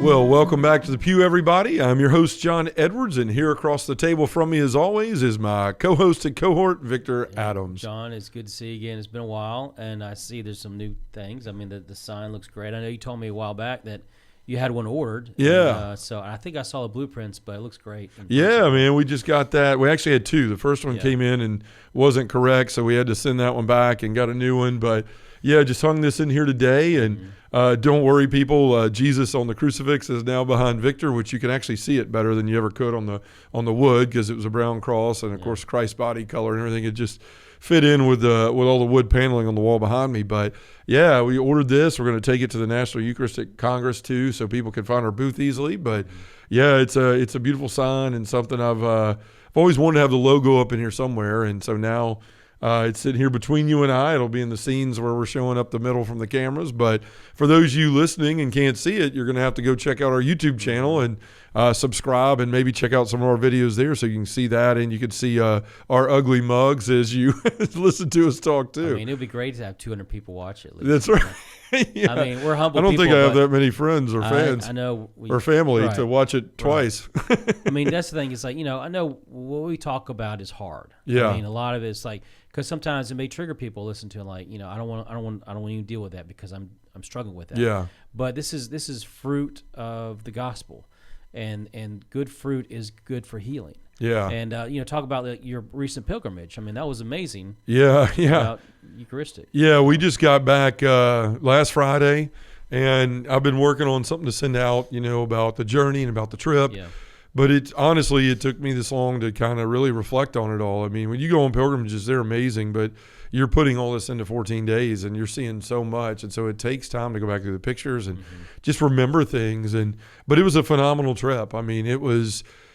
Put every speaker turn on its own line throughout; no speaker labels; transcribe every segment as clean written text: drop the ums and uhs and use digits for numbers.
Well, welcome back to the Pew, everybody. I'm your host, John Edwards, and here across the table from me, as always, is my co-host and cohort, Victor Adams.
John, it's good to see you again. It's been a while, and I see there's some new things. I mean, the sign looks great. I know you told me a while back that you had one ordered.
Yeah.
So I think I saw the blueprints, but it looks great.
Yeah, man, we just got that. We actually had two. The first one came in and wasn't correct, so we had to send that one back and got a new one. But, yeah, just hung this in here today, and don't worry, people. Jesus on the crucifix is now behind Victor, which you can actually see it better than you ever could on the wood because it was a brown cross, and, of course, Christ's body color and everything. It just fit in with all the wood paneling on the wall behind me. But yeah, we ordered this. We're going to take it to the National Eucharistic Congress too, so people can find our booth easily. But yeah, it's a beautiful sign and something I've always wanted to have the logo up in here somewhere, and so now it's sitting here between you and I. It'll be in the scenes where we're showing up the middle from the cameras. But for those of you listening and can't see it, you're going to have to go check out our YouTube channel and subscribe and maybe check out some of our videos there so you can see that. And you can see our ugly mugs as you listen to us talk too.
I mean, it would be great to have 200 people watch it.
That's right. Yeah.
I mean, we're humble
I don't
people,
think I have that many friends or fans
I know
or family
right,
to watch it twice.
Right. I mean, that's the thing. It's like, I know what we talk about is hard.
Yeah.
I mean, a lot of it's like, because sometimes it may trigger people to listen to it, like, I don't want to even deal with that because I'm struggling with that.
Yeah.
But this is fruit of the gospel, and good fruit is good for healing.
Yeah.
And talk about your recent pilgrimage. I mean, that was amazing.
Yeah.
About Eucharistic.
Yeah, we just got back last Friday, and I've been working on something to send out, about the journey and about the trip.
Yeah.
But it took me this long to kind of really reflect on it all. I mean, when you go on pilgrimages, they're amazing, but you're putting all this into 14 days and you're seeing so much. And so it takes time to go back through the pictures and just remember things. But it was a phenomenal trip. I mean,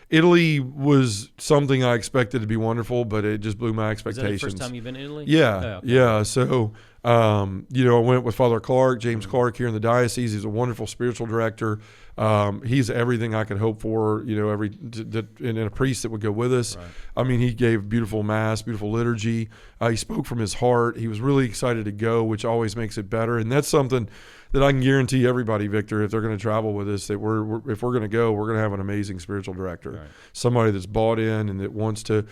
Italy was something I expected to be wonderful, but it just blew my expectations.
Is that the first time you've been to Italy?
Yeah.
Oh, okay.
Yeah. So, I went with Father Clark, James Clark here in the diocese. He's a wonderful spiritual director. He's everything I could hope for, and a priest that would go with us.
Right.
I mean, he gave beautiful mass, beautiful liturgy. He spoke from his heart. He was really excited to go, which always makes it better. And that's something that I can guarantee everybody, Victor, if they're going to travel with us, that if we're going to go, we're going to have an amazing spiritual director,
right.
Somebody that's bought in and that wants to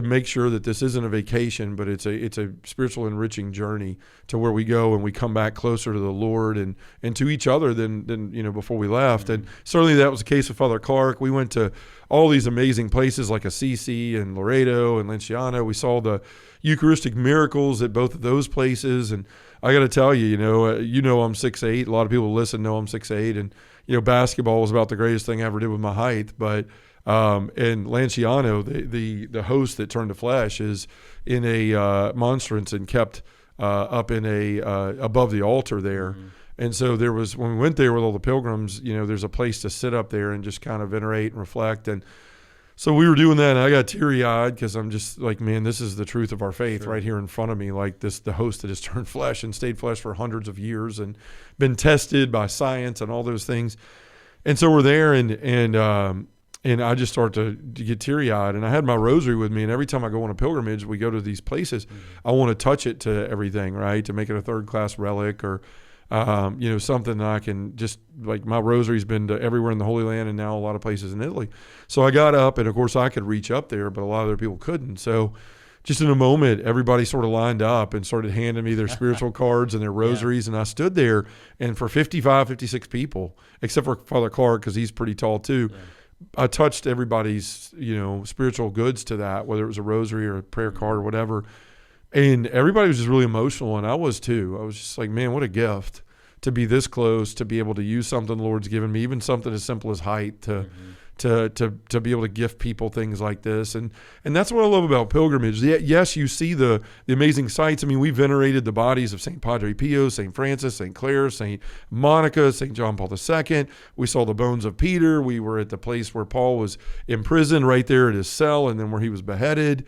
make sure that this isn't a vacation, but it's a spiritual enriching journey to where we go and we come back closer to the Lord and to each other than before we left. And certainly that was the case with Father Clark. We went to all these amazing places like Assisi and Loreto and Lanciano. We saw the Eucharistic miracles at both of those places. And I got to tell you, I'm 6'8". A lot of people listen know I'm 6'8", and basketball was about the greatest thing I ever did with my height. But and Lanciano, the host that turned to flesh, is in a monstrance and kept up in above the altar there. Mm-hmm. And so there was, when we went there with all the pilgrims, there's a place to sit up there and just kind of venerate and reflect. And so we were doing that, and I got teary-eyed because I'm just like, man, this is the truth of our faith right here in front of me, like the host that has turned flesh and stayed flesh for hundreds of years and been tested by science and all those things. And so we're there, and I just start to get teary-eyed, and I had my rosary with me, and every time I go on a pilgrimage, we go to these places, I want to touch it to everything, right, to make it a third-class relic or something that I can just, like, my rosary's been to everywhere in the Holy Land and now a lot of places in Italy. So I got up, and of course I could reach up there, but a lot of other people couldn't. So just in a moment, everybody sort of lined up and started handing me their spiritual cards and their rosaries. Yeah. And I stood there, and for 55, 56 people, except for Father Clark, because he's pretty tall too, I touched everybody's, spiritual goods to that, whether it was a rosary or a prayer card or whatever. And everybody was just really emotional, and I was too. I was just like, man, what a gift to be this close, to be able to use something the Lord's given me, even something as simple as height, to be able to gift people things like this. And that's what I love about pilgrimage. Yes, you see the amazing sights. I mean, we venerated the bodies of St. Padre Pio, St. Francis, St. Clare, St. Monica, St. John Paul II. We saw the bones of Peter. We were at the place where Paul was imprisoned, right there at his cell, and then where he was beheaded.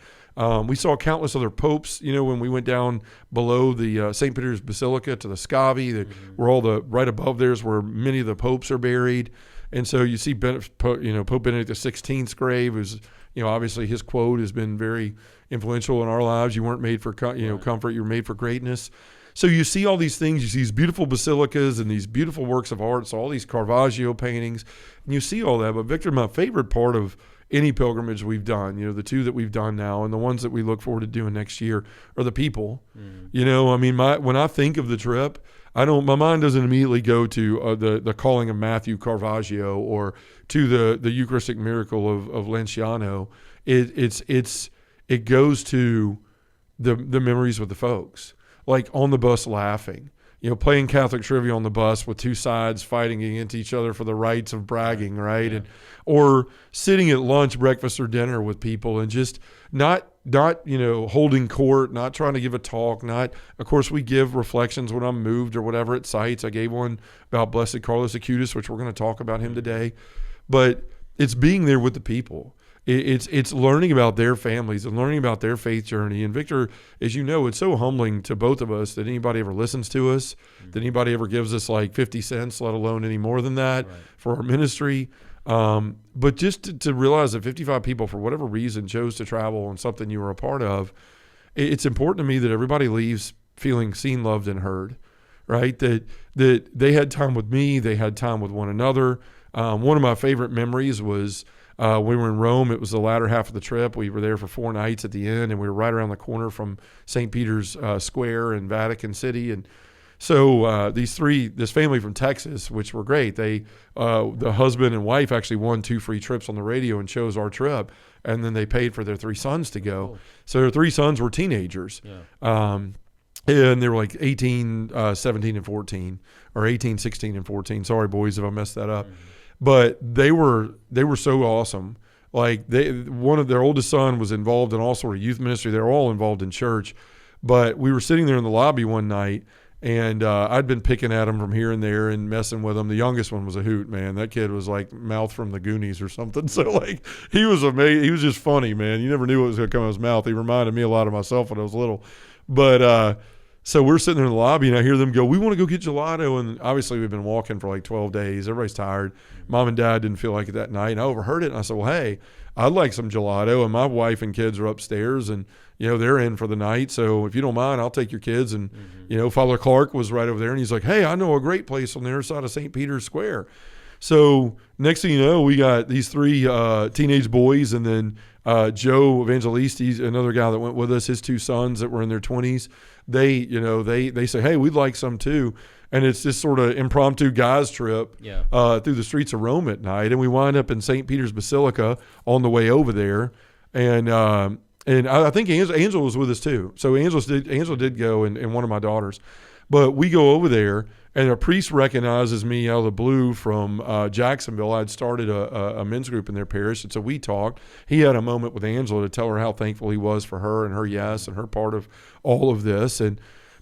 We saw countless other popes, when we went down below the St. Peter's Basilica to the Scavi, where right above there is where many of the popes are buried. And so you see, Pope Benedict XVI's grave, who's, obviously his quote has been very influential in our lives. You weren't made for, comfort, you were made for greatness. So you see all these things, you see these beautiful basilicas and these beautiful works of art, so all these Caravaggio paintings, and you see all that. But Victor, my favorite part of any pilgrimage we've done, the two that we've done now and the ones that we look forward to doing next year are the people. I mean, when I think of the trip, my mind doesn't immediately go to the calling of Matthew Caravaggio or to the Eucharistic miracle of Lanciano. It goes to the memories with the folks, like on the bus laughing, playing Catholic trivia on the bus with two sides fighting against each other for the rights of bragging, right? Yeah. Or sitting at lunch, breakfast, or dinner with people and just not holding court, not trying to give a talk, of course we give reflections when I'm moved or whatever at sites. I gave one about Blessed Carlos Acutis, which we're going to talk about him today, but it's being there with the people. It's learning about their families and learning about their faith journey. And Victor, as you know, it's so humbling to both of us that anybody ever listens to us, that anybody ever gives us like 50 cents, let alone any more than that for our ministry. But just to realize that 55 people, for whatever reason, chose to travel on something you were a part of, it's important to me that everybody leaves feeling seen, loved, and heard, right? That they had time with me, they had time with one another. One of my favorite memories was we were in Rome. It was the latter half of the trip. We were there for 4 nights at the end, and we were right around the corner from St. Peter's Square in Vatican City. And so this family from Texas, which were great, the husband and wife actually won 2 free trips on the radio and chose our trip, and then they paid for their 3 sons to go. So their 3 sons were teenagers. And they were like 18, 17, and 14, or 18, 16, and 14. Sorry, boys, if I messed that up. But they were so awesome. Like one of their oldest son was involved in all sort of youth ministry. They were all involved in church. But we were sitting there in the lobby one night, and I'd been picking at them from here and there and messing with them. The youngest one was a hoot, man. That kid was like mouth from the Goonies or something. So like he was amazing. He was just funny, man. You never knew what was going to come out of his mouth. He reminded me a lot of myself when I was little. But so we're sitting there in the lobby, and I hear them go, "We want to go get gelato." And obviously we've been walking for like 12 days. Everybody's tired. Mom and Dad didn't feel like it that night. And I overheard it, and I said, "Well, hey, I'd like some gelato." And my wife and kids are upstairs, and they're in for the night. So if you don't mind, I'll take your kids. And Father Clark was right over there, and he's like, "Hey, I know a great place on the other side of St. Peter's Square." So next thing you know, we got these 3 teenage boys, and then Joe Evangelisti, another guy that went with us, his 2 sons that were in their 20s. They say, "Hey, we'd like some too." And it's this sort of impromptu guys trip through the streets of Rome at night. And we wind up in St. Peter's Basilica on the way over there. And I think Angela was with us too. So Angela did go, and one of my daughters. But we go over there, and a priest recognizes me out of the blue from Jacksonville. I'd started a men's group in their parish, and so we talked. He had a moment with Angela to tell her how thankful he was for her and her yes and her part of all of this.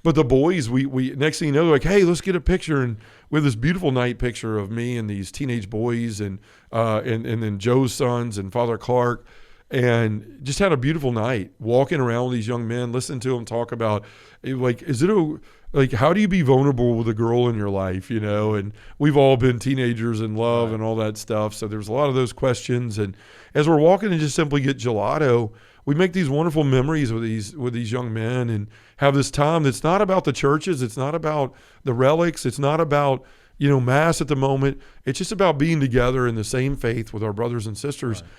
But the boys, we next thing you know, they're like, "Hey, let's get a picture." And we have this beautiful night picture of me and these teenage boys, and then Joe's sons and Father Clark, and just had a beautiful night walking around with these young men, listening to them talk about, like, how do you be vulnerable with a girl in your life, And we've all been teenagers in love and all that stuff. So there's a lot of those questions. And as we're walking and just simply get gelato, we make these wonderful memories with these young men and have this time that's not about the churches. It's not about the relics. It's not about, Mass at the moment. It's just about being together in the same faith with our brothers and sisters. Right.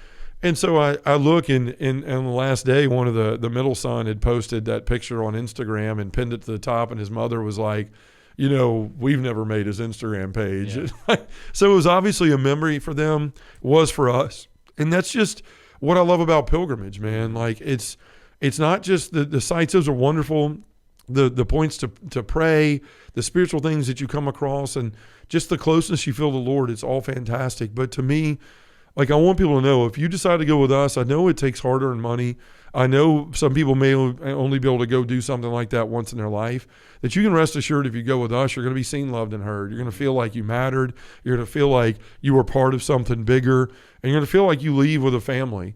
And so I look, and on the last day, one of the middle son had posted that picture on Instagram and pinned it to the top, and his mother was like, we've never made his Instagram page. Yeah. So it was obviously a memory for them, was for us. And that's just what I love about pilgrimage, man. Like it's not just the sites, those are wonderful, the points to pray, the spiritual things that you come across, and just the closeness you feel to the Lord. It's all fantastic. But to me, like, I want people to know, if you decide to go with us, I know it takes hard-earned money. I know some people may only be able to go do something like that once in their life, that you can rest assured if you go with us, you're going to be seen, loved, and heard. You're going to feel like you mattered. You're going to feel like you were part of something bigger, and you're going to feel like you leave with a family.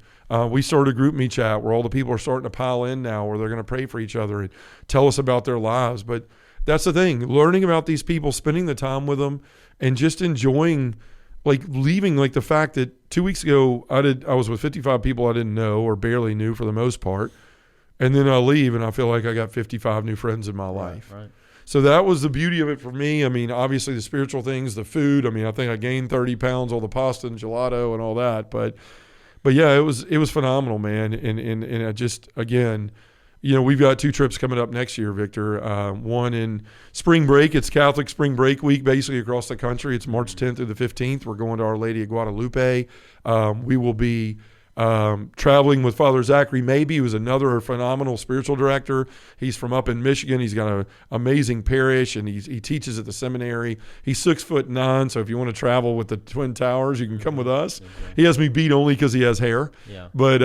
We started a group me chat where all the people are starting to pile in now, where they're going to pray for each other and tell us about their lives. But that's the thing, learning about these people, spending the time with them, and just enjoying, like, leaving, like the fact that 2 weeks ago I was with 55 people I didn't know or barely knew for the most part, and then I leave and I feel like I got 55 new friends in my life. Right. So that was the beauty of it for me. I mean, obviously the spiritual things, the food. I mean, I think I gained 30 pounds, all the pasta and gelato and all that. But yeah, it was phenomenal, man. And I just, again, we've got 2 trips coming up next year, Victor. One in spring break. It's Catholic spring break week, basically across the country. It's March 10th through the 15th. We're going to Our Lady of Guadalupe. We will be traveling with Father Zachary Maybe, who's another phenomenal spiritual director. He's from up in Michigan. He's got an amazing parish, and he teaches at the seminary. He's 6'9", so if you want to travel with the Twin Towers, you can come with us. Okay. He has me beat only because he has hair. Yeah. But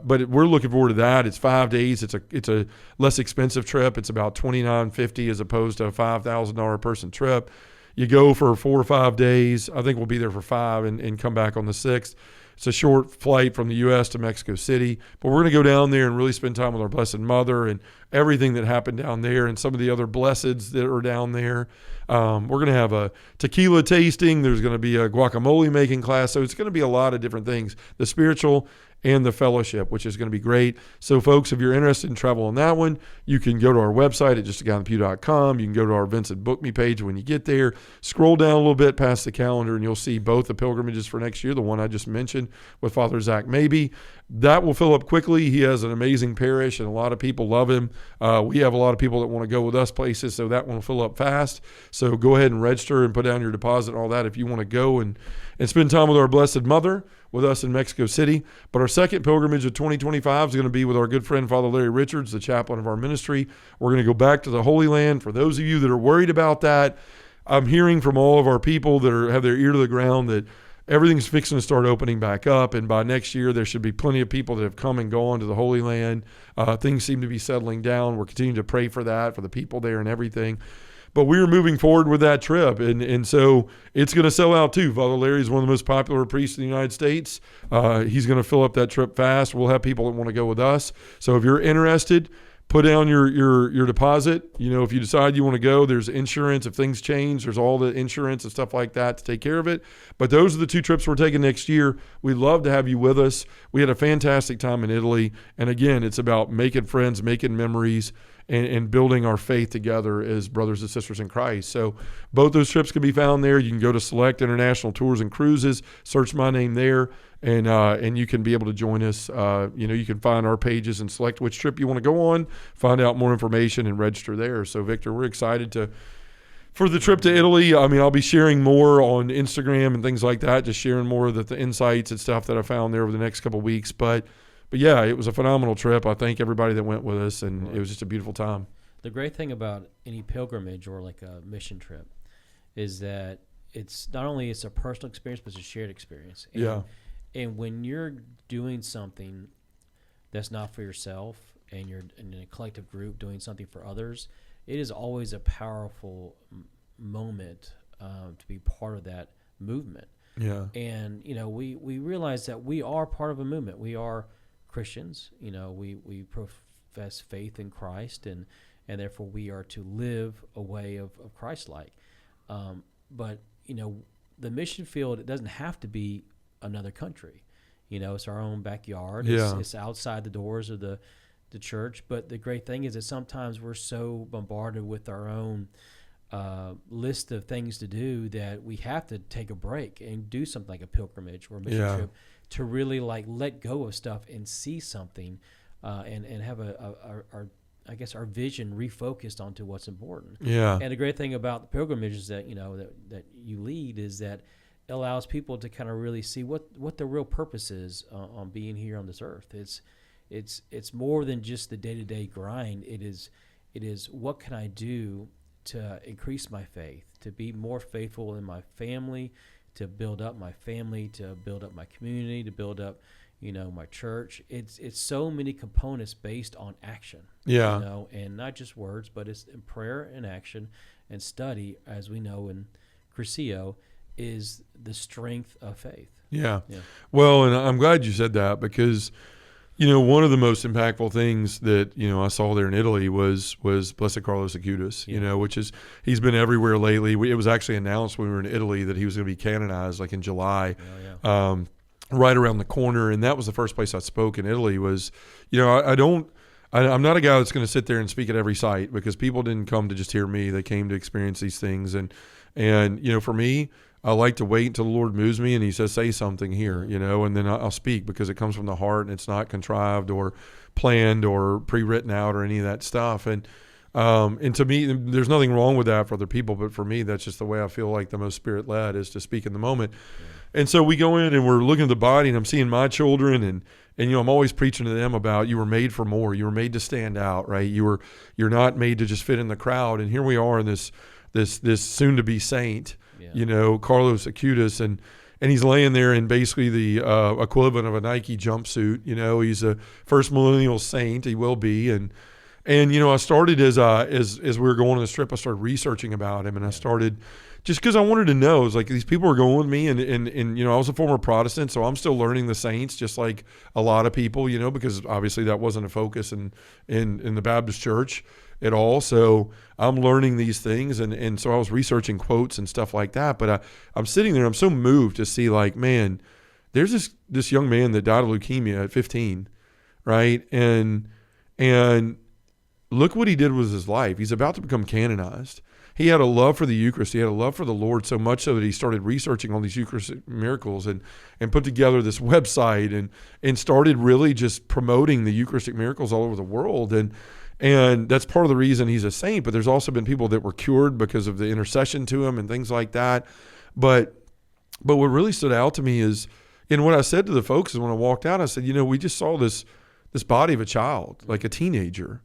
we're looking forward to that. It's 5 days. It's a less expensive trip. It's about $29.50 as opposed to a $5,000 person trip. You go for 4 or 5 days. I think we'll be there for 5 and come back on the 6th. It's a short flight from the U.S. to Mexico City, but we're going to go down there and really spend time with our Blessed Mother and everything that happened down there and some of the other blesseds that are down there. We're going to have a tequila tasting. There's going to be a guacamole making class. So it's going to be a lot of different things, the spiritual and the fellowship, which is going to be great. So, folks, if you're interested in travel on that one, you can go to our website at justaguyonthepew.com. You can go to our Events and Book Me page when you get there. Scroll down a little bit past the calendar, and you'll see both the pilgrimages for next year, the one I just mentioned with Father Zach Maybe. That will fill up quickly. He has an amazing parish, and a lot of people love him. We have a lot of people that want to go with us places, so that one will fill up fast. So go ahead and register and put down your deposit and all that if you want to go and spend time with our Blessed Mother with us in Mexico City. But our second pilgrimage of 2025 is going to be with our good friend Father Larry Richards, the chaplain of our ministry. We're going to go back to the Holy Land. For those of you that are worried about that, I'm hearing from all of our people that have their ear to the ground that everything's fixing to start opening back up, and by next year there should be plenty of people that have come and gone to the Holy Land. Things seem to be settling down. We're continuing to pray for that, for the people there and everything. But we are moving forward with that trip, and so it's going to sell out too. Father Larry is one of the most popular priests in the United States. He's going to fill up that trip fast. We'll have people that want to go with us. So if you're interested, put down your deposit. If you decide you want to go, there's insurance. If things change, there's all the insurance and stuff like that to take care of it. But those are the 2 trips we're taking next year. We'd love to have you with us. We had a fantastic time in Italy. And again, it's about making friends, making memories, and building our faith together as brothers and sisters in Christ. So both those trips can be found there. You can go to Select International Tours and Cruises, search my name there, and you can be able to join us. You can find our pages and select which trip you want to go on, find out more information, and register there. So, Victor, we're excited for the trip to Italy. I mean, I'll be sharing more on Instagram and things like that, just sharing more of the insights and stuff that I found there over the next couple of weeks. But yeah, it was a phenomenal trip. I thank everybody that went with us, and It was just a beautiful time.
The great thing about any pilgrimage or like a mission trip is that it's not only it's a personal experience, but it's a shared experience. And when you're doing something that's not for yourself and you're in a collective group doing something for others, it is always a powerful moment to be part of that movement. Yeah. And, we realize that we are part of a movement. We are Christians. We profess faith in Christ, and therefore we are to live a way of Christ-like. But, the mission field, it doesn't have to be another country. It's our own backyard. Yeah. It's outside the doors of the church. But the great thing is that sometimes we're so bombarded with our own list of things to do that we have to take a break and do something like a pilgrimage or a mission trip to really let go of stuff and see something and have our vision refocused onto what's important. Yeah. And the great thing about the pilgrimages that that you lead is that it allows people to kind of really see what the real purpose is on being here on this earth. It's more than just the day-to-day grind. It is what can I do to increase my faith, to be more faithful in my family, to build up my family, to build up my community, to build up my church. It's so many components based on action. Yeah. And not just words, but it's in prayer and action and study, as we know in Crescio, is the strength of faith. Yeah. Well, and I'm glad you said that because, one of the most impactful things that, I saw there in Italy was Blessed Carlos Acutis, which is, he's been everywhere lately. It was actually announced when we were in Italy that he was going to be canonized in July. Right around the corner. And that was the first place I spoke in Italy was, I
I'm not a guy that's going to sit there and speak at every site, because people didn't come to just hear me. They came to experience these things. And for me, I like to wait until the Lord moves me and he says, say something here, and then I'll speak, because it comes from the heart and it's not contrived or planned or pre-written out or any of that stuff. And to me, there's nothing wrong with that for other people, but for me, that's just the way I feel like the most Spirit-led is to speak in the moment. Yeah. And so we go in and we're looking at the body, and I'm seeing my children, and I'm always preaching to them about, you were made for more. You were made to stand out, right? You're not made to just fit in the crowd. And here we are in this soon-to-be saint, Carlos Acutis, and he's laying there in basically the equivalent of a Nike jumpsuit. He's a first millennial saint. He will be, and I started as we were going on the trip, I started researching about him, and I started just because I wanted to know. It's like these people are going with me, and I was a former Protestant, so I'm still learning the saints, just like a lot of people, because obviously that wasn't a focus in the Baptist church at all. So I'm learning these things, and so I was researching quotes and stuff like that. But I'm sitting there, I'm so moved to see, like, man, there's this young man that died of leukemia at 15, right? And look what he did with his life. He's about to become canonized. He had a love for the Eucharist. He had a love for the Lord, so much so that he started researching all these Eucharistic miracles and put together this website and started really just promoting the Eucharistic miracles all over the world. And that's part of the reason he's a saint. But there's also been people that were cured because of the intercession to him and things like that. But what really stood out to me is, and what I said to the folks is when I walked out, I said, we just saw this body of a child, like a teenager.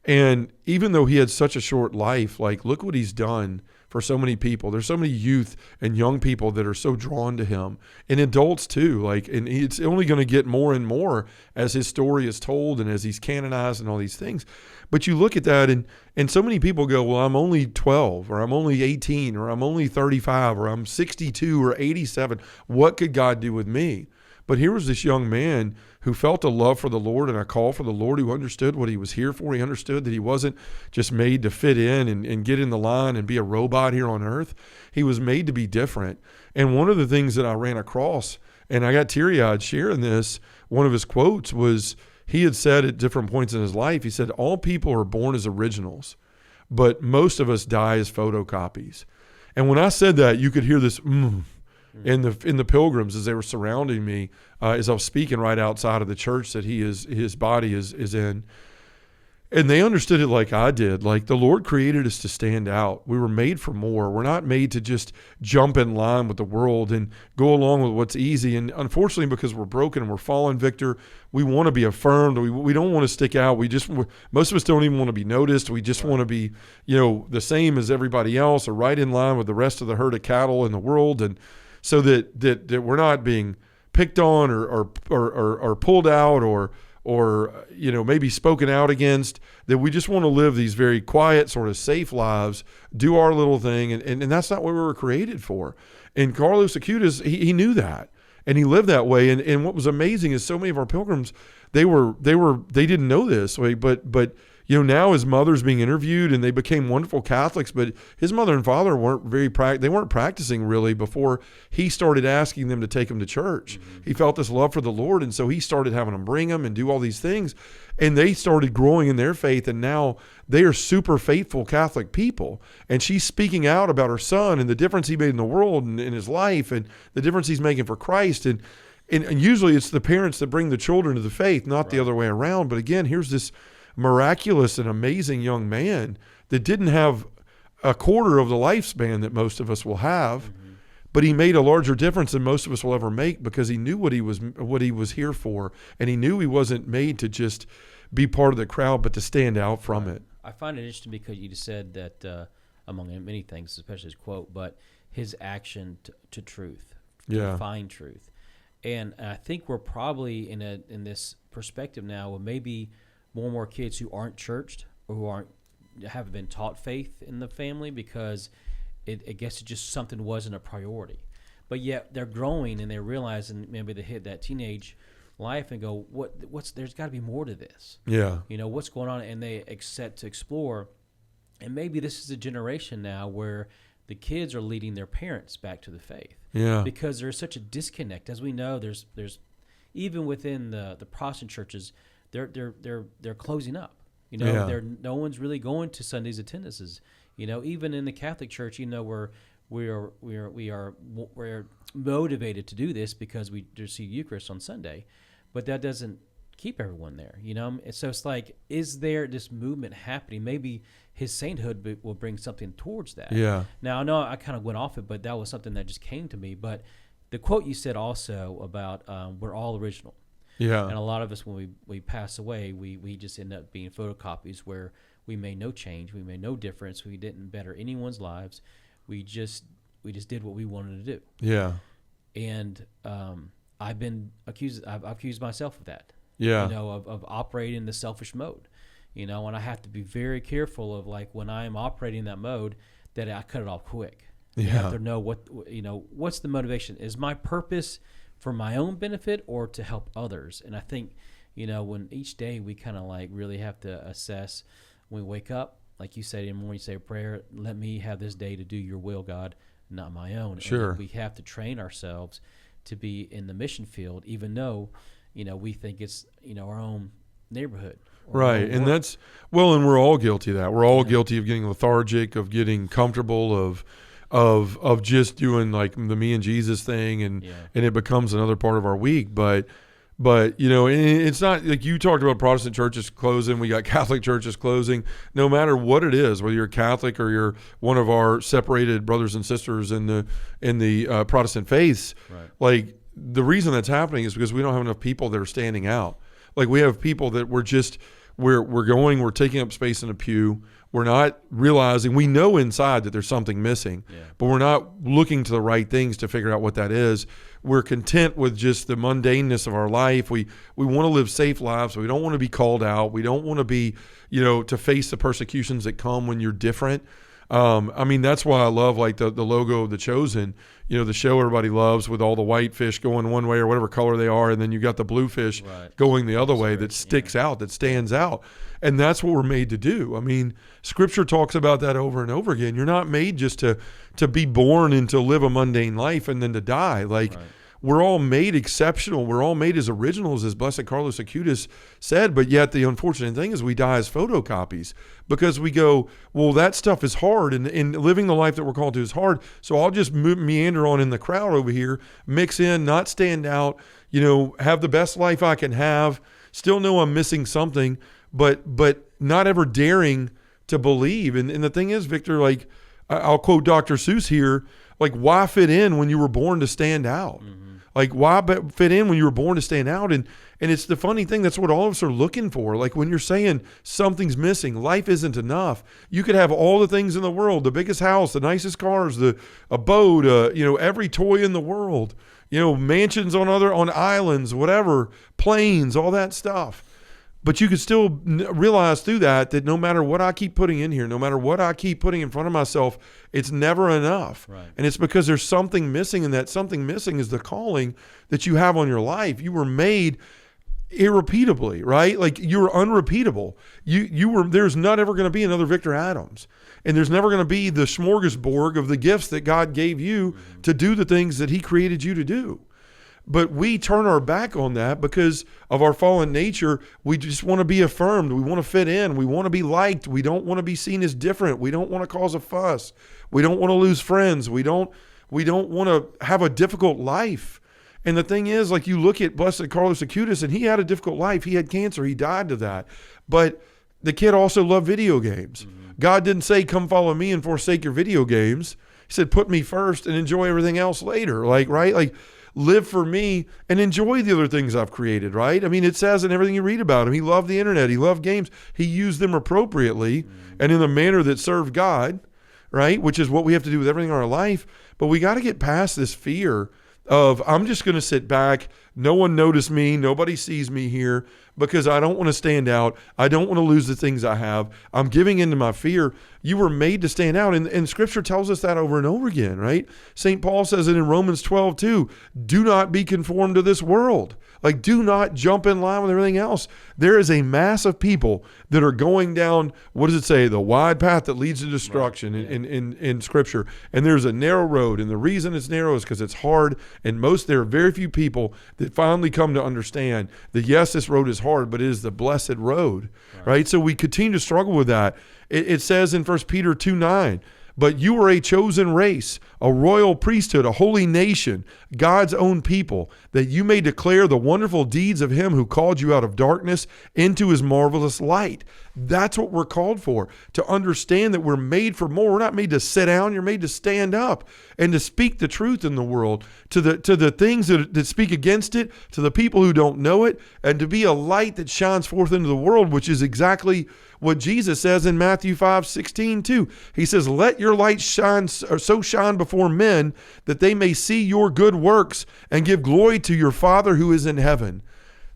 And even though he had such a short life, like, look what he's done for so many people. There's so many youth and young people that are so drawn to him, and adults too. And it's only going to get more and more as his story is told and as he's canonized and all these things. But you look at that, and so many people go, well, I'm only 12, or I'm only 18, or I'm only 35, or I'm 62 or 87. What could God do with me? But here was this young man who felt a love for the Lord and a call for the Lord, who understood what he was here for. He understood that he wasn't just made to fit in and get in the line and be a robot here on earth. He was made to be different. And one of the things that I ran across, and I got teary-eyed sharing this, one of his quotes was, he had said at different points in his life, he said, all people are born as originals, but most of us die as photocopies. And when I said that, you could hear this in the pilgrims as they were surrounding me, as I was speaking right outside of the church that his body is in. And they understood it like I did. Like, the Lord created us to stand out. We were made for more. We're not made to just jump in line with the world and go along with what's easy. And unfortunately, because we're broken and we're fallen, Victor, we want to be affirmed. We don't want to stick out. Most of us don't even want to be noticed. We just want to be, the same as everybody else, or right in line with the rest of the herd of cattle in the world. And so that we're not being picked on or pulled out or maybe spoken out against, that we just want to live these very quiet, sort of safe lives, do our little thing. And that's not what we were created for. And Carlos Acutis, he knew that, and he lived that way. And what was amazing is so many of our pilgrims, they didn't know this way, but now his mother's being interviewed, and they became wonderful Catholics, but his mother and father weren't practicing really before he started asking them to take him to church. Mm-hmm. He felt this love for the Lord, and so he started having them bring him and do all these things, and they started growing in their faith, and now they are super faithful Catholic people. And she's speaking out about her son and the difference he made in the world and in his life, and the difference he's making for Christ. And usually it's the parents that bring the children to the faith, not the other way around. But again, here's this miraculous and amazing young man that didn't have a quarter of the lifespan that most of us will have, mm-hmm. but he made a larger difference than most of us will ever make, because he knew what he was here for, and he knew he wasn't made to just be part of the crowd, but to stand out from it.
I find it interesting because you just said that among many things, especially his quote, but his action to truth, to find truth. And I think we're probably in this perspective now where maybe more and more kids who aren't churched or who haven't been taught faith in the family, because I guess it just something wasn't a priority. But yet they're growing and they're realizing, maybe they hit that teenage life and go, there's got to be more to this.
Yeah.
What's going on? And they accept to explore. And maybe this is a generation now where the kids are leading their parents back to the faith.
Yeah.
Because there's such a disconnect. As we know, there's even within the Protestant churches, they're closing up. No one's really going to Sunday's attendances. Even in the Catholic Church, we're motivated to do this because we receive Eucharist on Sunday, but that doesn't keep everyone there. So it's like, is there this movement happening? Maybe his sainthood will bring something towards that.
Yeah.
Now I know I kind of went off it, but that was something that just came to me. But the quote you said also about we're all original.
Yeah.
And a lot of us, when we pass away, we just end up being photocopies where we made no change, we made no difference, we didn't better anyone's lives. We just did what we wanted to do.
Yeah.
And I've accused myself of that.
Yeah.
Of operating in the selfish mode. And I have to be very careful of, like, when I am operating that mode, that I cut it off quick.
Yeah.
You have to know what's the motivation. Is my purpose for my own benefit or to help others? And I think, when each day we kind of like really have to assess when we wake up, like you said in the morning, you say a prayer, let me have this day to do your will, God, not my own.
Sure.
And we have to train ourselves to be in the mission field, even though, we think it's, our own neighborhood.
Right. And and we're all guilty of that. We're all guilty of getting lethargic, of getting comfortable, of just doing like the me and Jesus thing, and it becomes another part of our week. But it's not like you talked about Protestant churches closing. We got Catholic churches closing. No matter what it is, whether you're Catholic or you're one of our separated brothers and sisters in the Protestant faiths, right. Like the reason that's happening is because we don't have enough people that are standing out. Like we have people that we're taking up space in a pew. We're not realizing, we know inside that there's something missing, but we're not looking to the right things to figure out what that is. We're content with just the mundaneness of our life. We want to live safe lives. We don't want to be called out. We don't want to be, to face the persecutions that come when you're different. That's why I love like the logo of The Chosen, the show everybody loves with all the white fish going one way or whatever color they are. And then you got the blue fish going the other way that sticks out, that stands out. And that's what we're made to do. Scripture talks about that over and over again. You're not made just to be born and to live a mundane life and then to die. Like we're all made exceptional. We're all made as originals, as Blessed Carlos Acutis said. But yet the unfortunate thing is we die as photocopies because we go, well, that stuff is hard, and living the life that we're called to is hard. So I'll just meander on in the crowd over here, mix in, not stand out, have the best life I can have, still know I'm missing something, but not ever daring to believe. And the thing is, Victor, like I'll quote Dr. Seuss here, like, why fit in when you were born to stand out? Mm-hmm. Like, why fit in when you were born to stand out? And it's the funny thing, that's what all of us are looking for. Like when you're saying something's missing, life isn't enough. You could have all the things in the world, the biggest house, the nicest cars, a boat, every toy in the world, mansions on islands, whatever, planes, all that stuff. But you could still realize through that no matter what I keep putting in here, no matter what I keep putting in front of myself, it's never enough. Right. And it's because there's something missing, and that something missing is the calling that you have on your life. You were made irrepeatably, right? Like you were unrepeatable. There's not ever going to be another Victor Adams. And there's never going to be the smorgasbord of the gifts that God gave you to do the things that he created you to do. But we turn our back on that because of our fallen nature. We just want to be affirmed. We want to fit in. We want to be liked. We don't want to be seen as different. We don't want to cause a fuss. We don't want to lose friends. We don't want to have a difficult life. And the thing is, like you look at Blessed Carlos Acutis, and he had a difficult life. He had cancer. He died of that. But the kid also loved video games. Mm-hmm. God didn't say, come follow me and forsake your video games. He said, put me first and enjoy everything else later. Live for me and enjoy the other things I've created, right? It says in everything you read about him, he loved the internet, he loved games, he used them appropriately and in a manner that served God, right? Which is what we have to do with everything in our life. But we got to get past this fear of, I'm just going to sit back, no one noticed me, nobody sees me here, because I don't want to stand out. I don't want to lose the things I have. I'm giving into my fear. You were made to stand out. And Scripture tells us that over and over again, right? St. Paul says it in Romans 12:2. Do not be conformed to this world. Like, do not jump in line with everything else. There is a mass of people that are going down, what does it say? The wide path that leads to destruction in Scripture. And there's a narrow road. And the reason it's narrow is because it's hard. And there are very few people that finally come to understand that, yes, this road is hard. hard, but it is the blessed road, right? So we continue to struggle with that. It says in 1 Peter 2:9, but you are a chosen race, a royal priesthood, a holy nation, God's own people, that you may declare the wonderful deeds of him who called you out of darkness into his marvelous light. That's what we're called for, to understand that we're made for more. We're not made to sit down. You're made to stand up and to speak the truth in the world to the things that speak against it, to the people who don't know it, and to be a light that shines forth into the world, which is exactly what Jesus says in Matthew 5:16 too. He says, let your light shine, or so shine before men that they may see your good works and give glory to your Father who is in heaven.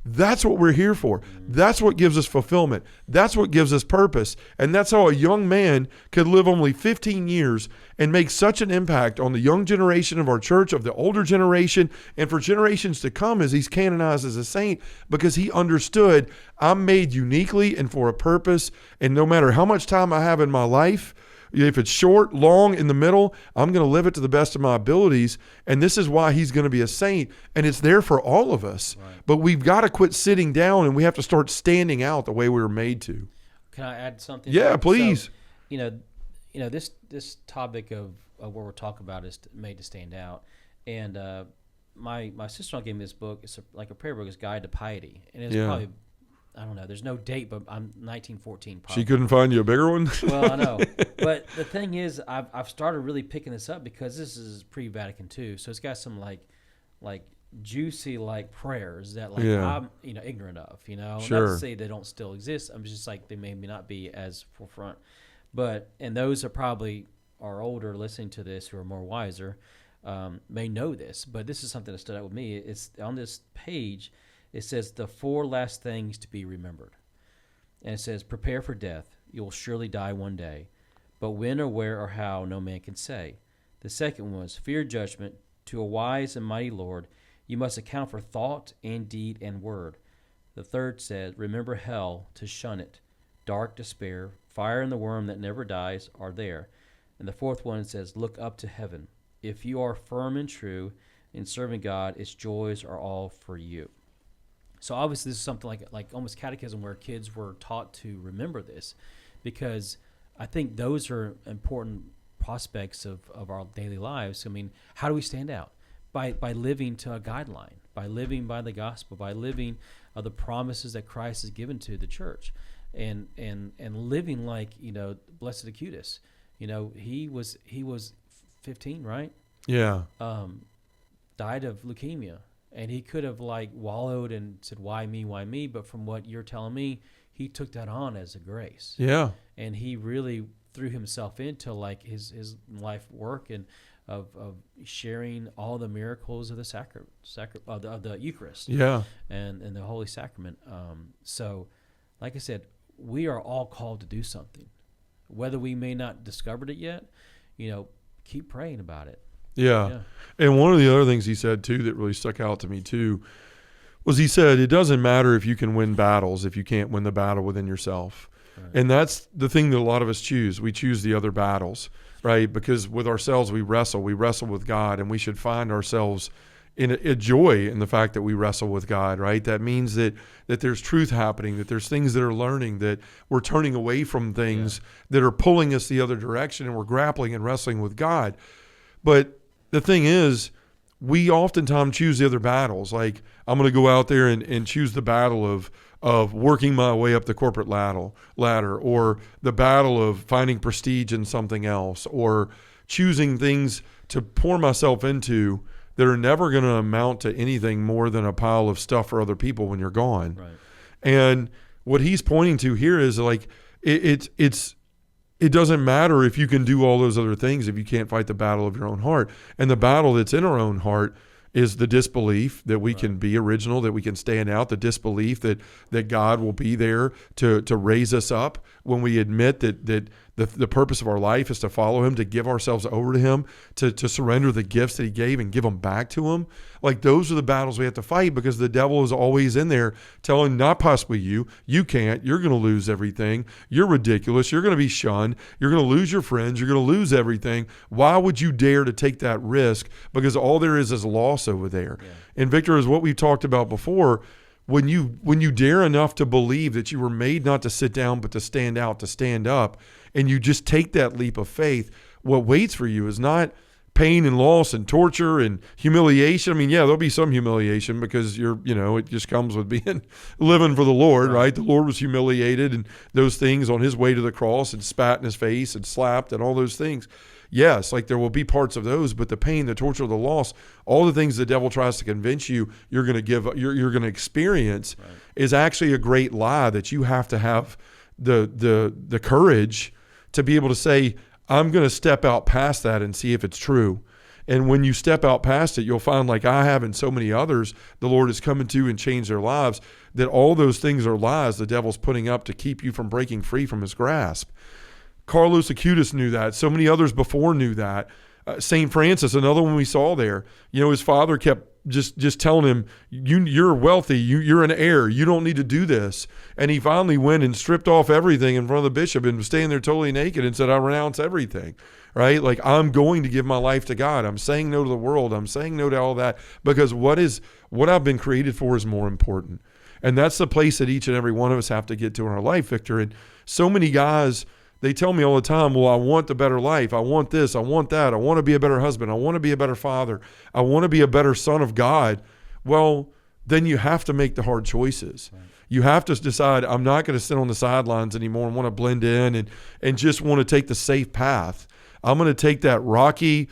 That's what we're here for. That's what gives us fulfillment. That's what gives us purpose. And that's how a young man could live only 15 years and make such an impact on the young generation of our church, of the older generation, and for generations to come as he's canonized as a saint, because he understood, I'm made uniquely and for a purpose. And no matter how much time I have in my life, if it's short, long, in the middle, I'm going to live it to the best of my abilities. And this is why he's going to be a saint. And it's there for all of us. Right. But we've got to quit sitting down, and we have to start standing out the way we were made to.
Can I add something?
Yeah, please.
So, this topic of what we're talking about is made to stand out. And my sister-in-law gave me this book. It's like a prayer book. It's Guide to Piety. And it's probably, I don't know, there's no date, but I'm 1914 probably.
She couldn't find you a bigger one?
Well, I know. But the thing is, I've started really picking this up because this is pre-Vatican II. So it's got some like juicy prayers that I'm ignorant of, Sure. Not to say they don't still exist. I'm just like they may not be as forefront. And those are probably are older listening to this who are more wiser may know this. But this is something that stood out with me. It's on this page. It says the 4 last things to be remembered. And it says, prepare for death. You will surely die one day. But when or where or how, no man can say. The second was, fear judgment. To a wise and mighty Lord, you must account for thought and deed and word. The third said, remember hell, to shun it. Dark despair, fire and the worm that never dies are there. And the fourth one says, look up to heaven. If you are firm and true in serving God, its joys are all for you. So obviously this is something like almost catechism where kids were taught to remember this, because I think those are important prospects of our daily lives. I mean, how do we stand out? By living to a guideline, by living by the gospel, by living the promises that Christ has given to the church, and living like, Blessed Acutus. He was 15, right?
Yeah.
Died of leukemia. And he could have wallowed and said, why me? But from what you're telling me, he took that on as a grace.
Yeah. And
he really threw himself into his life work and of sharing all the miracles of the of the Eucharist.
Yeah.
And the Holy Sacrament. So, like I said, we are all called to do something. Whether we may not discovered it yet, keep praying about it.
Yeah. And one of the other things he said too that really stuck out to me too was he said, it doesn't matter if you can win battles if you can't win the battle within yourself. Right. And that's the thing that a lot of us choose. We choose the other battles, right? Because with ourselves we wrestle with God, and we should find ourselves in a joy in the fact that we wrestle with God, right? That means that there's truth happening, that there's things that are learning, that we're turning away from things that are pulling us the other direction, and we're grappling and wrestling with God. But the thing is, we oftentimes choose the other battles. Like, I'm going to go out there and choose the battle of working my way up the corporate ladder, or the battle of finding prestige in something else, or choosing things to pour myself into that are never going to amount to anything more than a pile of stuff for other people when you're gone.
Right.
And what he's pointing to here is it doesn't matter if you can do all those other things if you can't fight the battle of your own heart. And the battle that's in our own heart is the disbelief that we can be original, that we can stand out, the disbelief that God will be there to raise us up when we admit that the purpose of our life is to follow him, to give ourselves over to him, to surrender the gifts that he gave and give them back to him. Like, those are the battles we have to fight, because the devil is always in there telling, not possibly you can't, you're going to lose everything. You're ridiculous. You're going to be shunned. You're going to lose your friends. You're going to lose everything. Why would you dare to take that risk? Because all there is loss over there. Yeah. And Victor, is what we've talked about before. when you dare enough to believe that you were made not to sit down, but to stand out, to stand up, and you just take that leap of faith, what waits for you is not pain and loss and torture and humiliation. I mean, yeah, there'll be some humiliation because it just comes with living for the Lord, right? The Lord was humiliated and those things on his way to the cross and spat in his face and slapped and all those things. Yes, like there will be parts of those, but the pain, the torture, the loss, all the things the devil tries to convince you you're going to experience is actually a great lie that you have to have the courage to be able to say, I'm going to step out past that and see if it's true. And when you step out past it, you'll find, like I have and so many others, the Lord has come into and changed their lives, that all those things are lies the devil's putting up to keep you from breaking free from his grasp. Carlos Acutis knew that. So many others before knew that. St. Francis, another one we saw there, his father kept just telling him, you're wealthy, you're an heir, you don't need to do this. And he finally went and stripped off everything in front of the bishop and was staying there totally naked and said, I renounce everything, right? Like, I'm going to give my life to God. I'm saying no to the world. I'm saying no to all that because what I've been created for is more important. And that's the place that each and every one of us have to get to in our life, Victor. And so many guys, they tell me all the time, well, I want the better life. I want this. I want that. I want to be a better husband. I want to be a better father. I want to be a better son of God. Well, then you have to make the hard choices. Right. You have to decide, I'm not going to sit on the sidelines anymore and want to blend in and just want to take the safe path. I'm going to take that rocky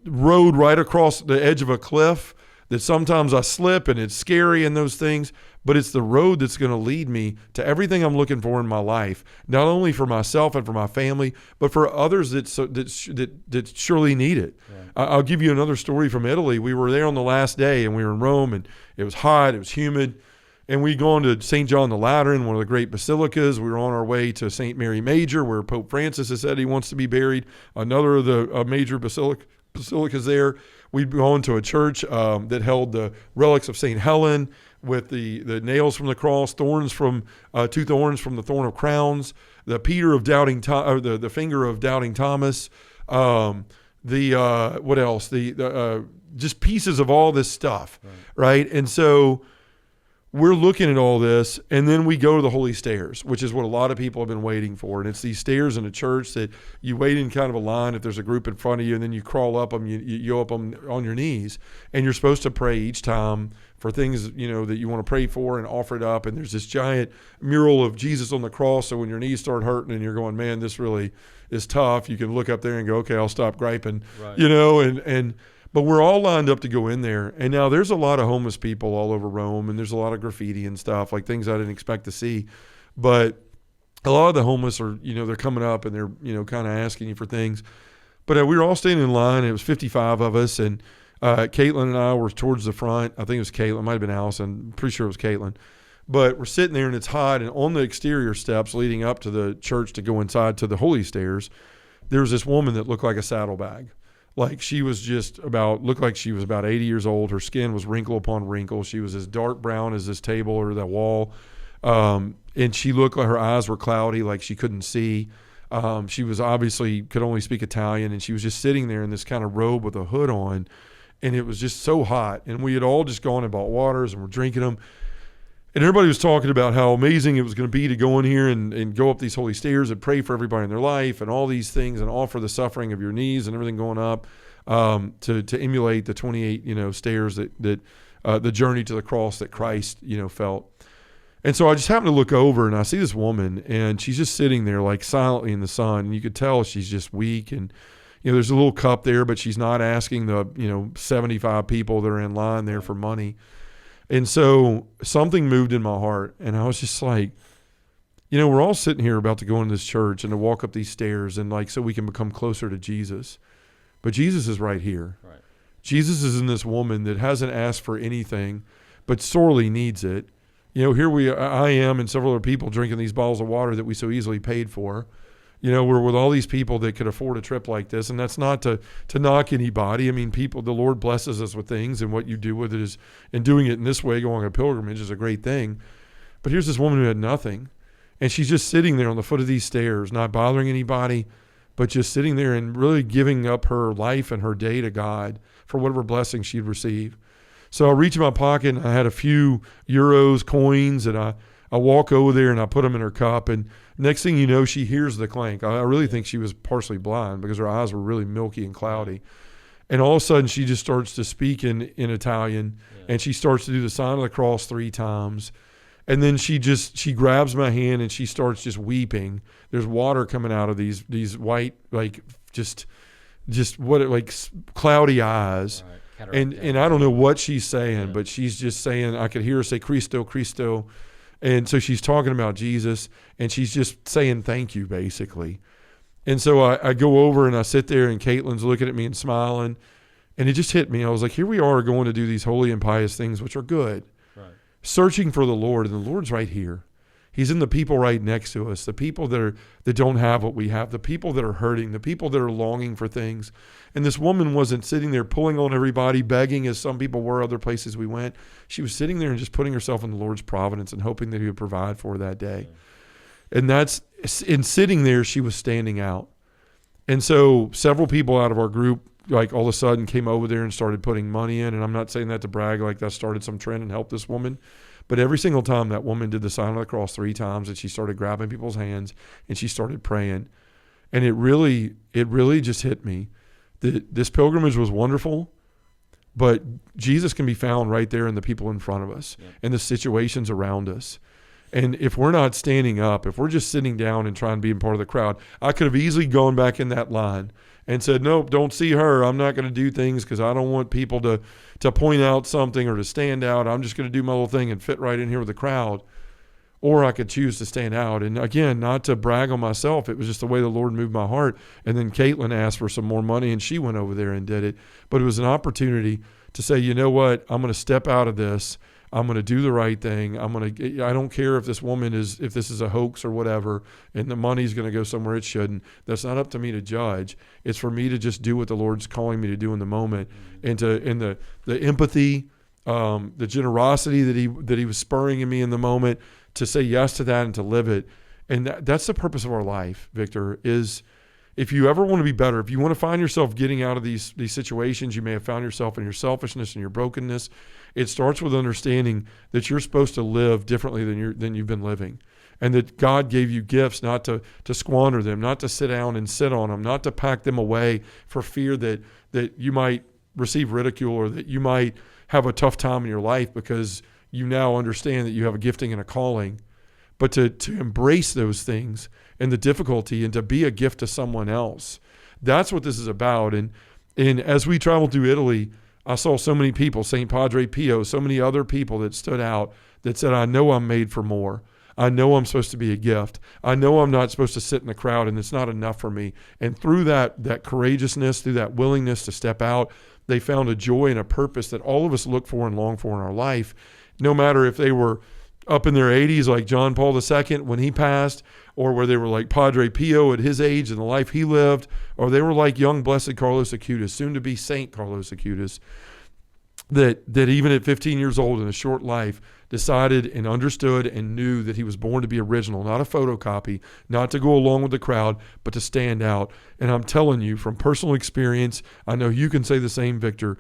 road right across the edge of a cliff that sometimes I slip and it's scary and those things, but it's the road that's going to lead me to everything I'm looking for in my life, not only for myself and for my family, but for others that surely need it. Right. I'll give you another story from Italy. We were there on the last day and we were in Rome and it was hot, it was humid, and we'd gone to St. John the Lateran, one of the great basilicas. We were on our way to St. Mary Major, where Pope Francis has said he wants to be buried, another of the major basilicas there. We'd gone to a church that held the relics of St. Helen with the nails from the cross, thorns from two thorns from the thorn of crowns, the Peter of doubting, the finger of doubting Thomas, what else? The just pieces of all this stuff, right? And so we're looking at all this, and then we go to the Holy Stairs, which is what a lot of people have been waiting for. And it's these stairs in a church that you wait in kind of a line if there's a group in front of you, and then you crawl up them, you go up them on your knees, and you're supposed to pray each time for things, that you want to pray for and offer it up. And there's this giant mural of Jesus on the cross, so when your knees start hurting and you're going, man, this really is tough, you can look up there and go, okay, I'll stop griping, right. But we're all lined up to go in there. And now there's a lot of homeless people all over Rome, and there's a lot of graffiti and stuff, like things I didn't expect to see. But a lot of the homeless are, they're coming up and they're, kind of asking you for things. But we were all standing in line. It was 55 of us, and Caitlin and I were towards the front. I think it was Caitlin. It might have been Allison. I'm pretty sure it was Caitlin. But we're sitting there, and it's hot. And on the exterior steps leading up to the church to go inside to the Holy Stairs, there was this woman that looked like a saddlebag. Like she was looked like she was about 80 years old. Her skin was wrinkle upon wrinkle. She was as dark brown as this table or that wall. And she looked like her eyes were cloudy, like she couldn't see. She was obviously could only speak Italian, and she was just sitting there in this kind of robe with a hood on. And it was just so hot. And we had all just gone and bought waters and we're drinking them. And everybody was talking about how amazing it was going to be to go in here and go up these holy stairs and pray for everybody in their life and all these things and offer the suffering of your knees and everything going up to emulate the 28, stairs that the journey to the cross that Christ, felt. And so I just happened to look over and I see this woman and she's just sitting there like silently in the sun. And you could tell she's just weak. And, there's a little cup there, but she's not asking the, 75 people that are in line there for money. And so something moved in my heart, and I was just like, we're all sitting here about to go into this church and to walk up these stairs and so we can become closer to Jesus. But Jesus is right here. Right. Jesus is in this woman that hasn't asked for anything, but sorely needs it. Here I am and several other people drinking these bottles of water that we so easily paid for. We're with all these people that could afford a trip like this, and that's not to knock anybody. I mean, the Lord blesses us with things, and what you do with it is, and doing it in this way, going on a pilgrimage is a great thing. But here's this woman who had nothing, and she's just sitting there on the foot of these stairs, not bothering anybody, but just sitting there and really giving up her life and her day to God for whatever blessing she'd receive. So I reach in my pocket, and I had a few euros, coins, and I walk over there, and I put them in her cup. And next thing you know, she hears the clank. I really think she was partially blind because her eyes were really milky and cloudy. And all of a sudden, she just starts to speak in Italian, and she starts to do the sign of the cross 3 times. And then she grabs my hand, and she starts just weeping. There's water coming out of these white, like just cloudy eyes. Right. And I don't know what she's saying, but she's just saying, I could hear her say, Cristo, Cristo. And so she's talking about Jesus, and she's just saying thank you, basically. And so I go over, and I sit there, and Caitlin's looking at me and smiling. And it just hit me. I was like, here we are going to do these holy and pious things, which are good. Right. Searching for the Lord, and the Lord's right here. He's in the people right next to us, the people that don't have what we have, the people that are hurting, the people that are longing for things. And this woman wasn't sitting there pulling on everybody, begging as some people were other places we went. She was sitting there and just putting herself in the Lord's providence and hoping that he would provide for her that day. Yeah. And in sitting there, she was standing out. And so several people out of our group, like all of a sudden came over there and started putting money in. And I'm not saying that to brag, like that started some trend and helped this woman. But every single time that woman did the sign of the cross 3 times, and she started grabbing people's hands and she started praying. And it really just hit me that this pilgrimage was wonderful, but Jesus can be found right there in the people in front of us and the situations around us. And if we're not standing up, if we're just sitting down and trying to be a part of the crowd, I could have easily gone back in that line and said, nope, don't see her. I'm not going to do things because I don't want people to point out something or to stand out. I'm just going to do my little thing and fit right in here with the crowd. Or I could choose to stand out. And again, not to brag on myself. It was just the way the Lord moved my heart. And then Caitlin asked for some more money, and she went over there and did it. But it was an opportunity to say, you know what? I'm going to step out of this. I'm going to do the right thing. I don't care if this is a hoax or whatever, and the money's going to go somewhere it shouldn't. That's not up to me to judge. It's for me to just do what the Lord's calling me to do in the moment, and the empathy, the generosity that he was spurring in me in the moment to say yes to that and to live it. And that's the purpose of our life, Victor, is if you ever want to be better, if you want to find yourself getting out of these situations, you may have found yourself in your selfishness and your brokenness. It starts with understanding that you're supposed to live differently than you've been living, and that God gave you gifts not to squander them, not to sit down and sit on them, not to pack them away for fear that you might receive ridicule or that you might have a tough time in your life because you now understand that you have a gifting and a calling, but to embrace those things and the difficulty and to be a gift to someone else. That's what this is about. And as we traveled through Italy, I saw so many people, St. Padre Pio, so many other people that stood out that said, I know I'm made for more. I know I'm supposed to be a gift. I know I'm not supposed to sit in the crowd and it's not enough for me. And through that courageousness, through that willingness to step out, they found a joy and a purpose that all of us look for and long for in our life, no matter if they were up in their 80s like John Paul II when he passed, or where they were like Padre Pio at his age and the life he lived, or they were like young blessed Carlos Acutis, soon to be Saint Carlos Acutis, that even at 15 years old in a short life decided and understood and knew that he was born to be original, not a photocopy, not to go along with the crowd, but to stand out. And I'm telling you from personal experience, I know you can say the same, Victor,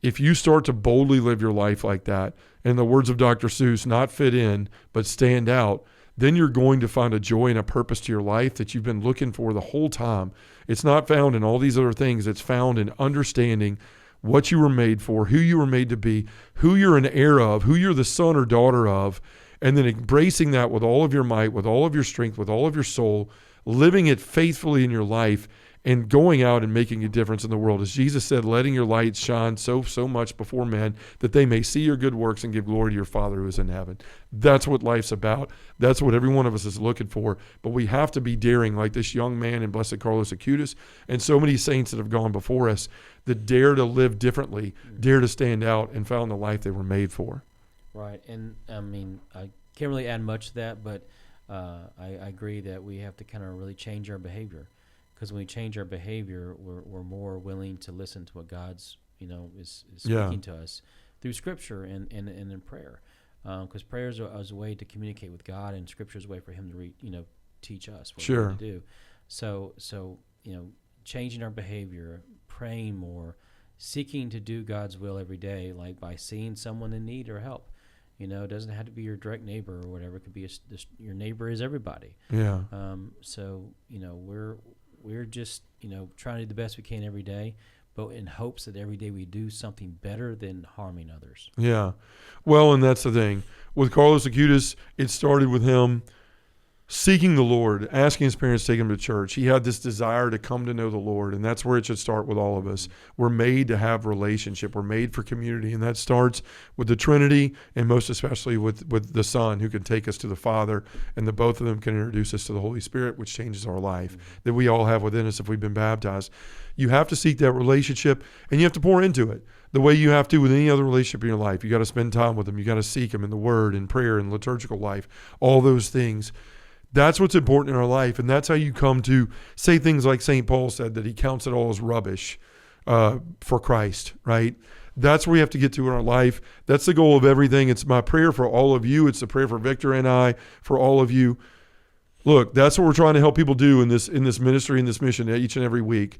if you start to boldly live your life like that, in the words of Dr. Seuss, not fit in, but stand out, then you're going to find a joy and a purpose to your life that you've been looking for the whole time. It's not found in all these other things. It's found in understanding what you were made for, who you were made to be, who you're an heir of, who you're the son or daughter of, and then embracing that with all of your might, with all of your strength, with all of your soul, living it faithfully in your life, and going out and making a difference in the world. As Jesus said, letting your light shine so much before men that they may see your good works and give glory to your Father who is in heaven. That's what life's about. That's what every one of us is looking for. But we have to be daring, like this young man in Blessed Carlos Acutis and so many saints that have gone before us that dare to live differently, dare to stand out and found the life they were made for.
Right. And I mean, I can't really add much to that, but I agree that we have to kind of really change our behavior. Because when we change our behavior, we're more willing to listen to what God's is speaking to us through Scripture and in prayer. Because prayer is a way to communicate with God, and Scripture is a way for Him to teach us what we're to do. So changing our behavior, praying more, seeking to do God's will every day, like by seeing someone in need or help. It doesn't have to be your direct neighbor or whatever. It could be your neighbor is everybody.
Yeah.
So we're just trying to do the best we can every day, but in hopes that every day we do something better than harming others.
Yeah. Well, and that's the thing. With Carlos Acutis, it started with him seeking the Lord, asking his parents to take him to church. He had this desire to come to know the Lord, and that's where it should start with all of us. We're made to have relationship. We're made for community, and that starts with the Trinity, and most especially with the Son, who can take us to the Father, and the both of them can introduce us to the Holy Spirit, which changes our life, that we all have within us if we've been baptized. You have to seek that relationship, and you have to pour into it the way you have to with any other relationship in your life. You got to spend time with them. You got to seek them in the Word, in prayer, in liturgical life, all those things. That's what's important in our life, and that's how you come to say things like St. Paul said, that he counts it all as rubbish for Christ, right? That's where we have to get to in our life. That's the goal of everything. It's my prayer for all of you. It's the prayer for Victor and I, for all of you. Look, that's what we're trying to help people do in this ministry, in this mission each and every week.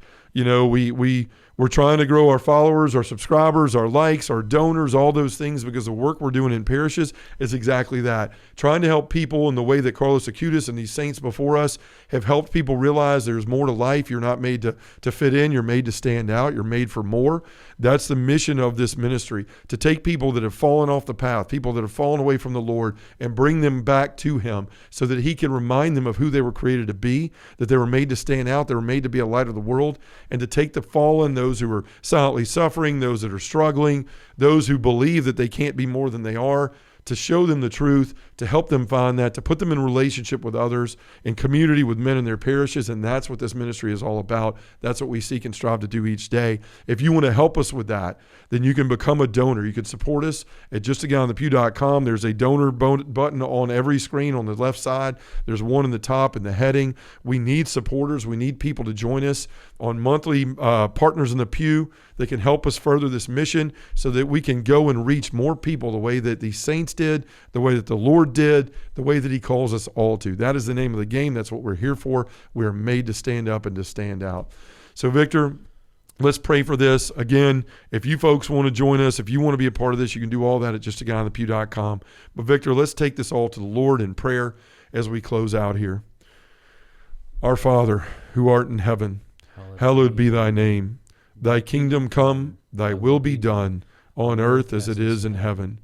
We're trying to grow our followers, our subscribers, our likes, our donors, all those things, because the work we're doing in parishes is exactly that. Trying to help people in the way that Carlos Acutis and these saints before us have helped people realize there's more to life. You're not made to fit in. You're made to stand out. You're made for more. That's the mission of this ministry, to take people that have fallen off the path, people that have fallen away from the Lord, and bring them back to him so that he can remind them of who they were created to be, that they were made to stand out, they were made to be a light of the world, and to take the fallen, those who are silently suffering, those that are struggling, those who believe that they can't be more than they are, to show them the truth, to help them find that, to put them in relationship with others, in community with men in their parishes. And that's what this ministry is all about. That's what we seek and strive to do each day. If you want to help us with that, then you can become a donor. You can support us at justagaonthepew.com. There's a donor button on every screen on the left side. There's one in the top in the heading. We need supporters. We need people to join us on monthly Partners in the Pew that can help us further this mission so that we can go and reach more people the way that these saints did, the way that the Lord did, the way that he calls us all to. That is the name of the game. That's what we're here for. We are made to stand up and to stand out. So, Victor, let's pray for this. Again, if you folks want to join us, if you want to be a part of this, you can do all that at justagaonthepew.com. But, Victor, let's take this all to the Lord in prayer as we close out here. Our Father, who art in heaven, hallowed be thy name. Thy kingdom come, thy will be done, on earth as it is in heaven.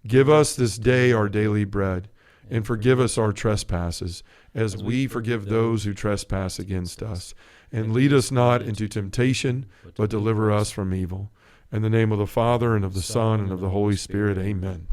Give us this day our daily bread, and forgive us our trespasses, as we forgive those who trespass against us. And lead us not into temptation, but deliver us from evil. In the name of the Father, and of the Son, and of the Holy Spirit, amen.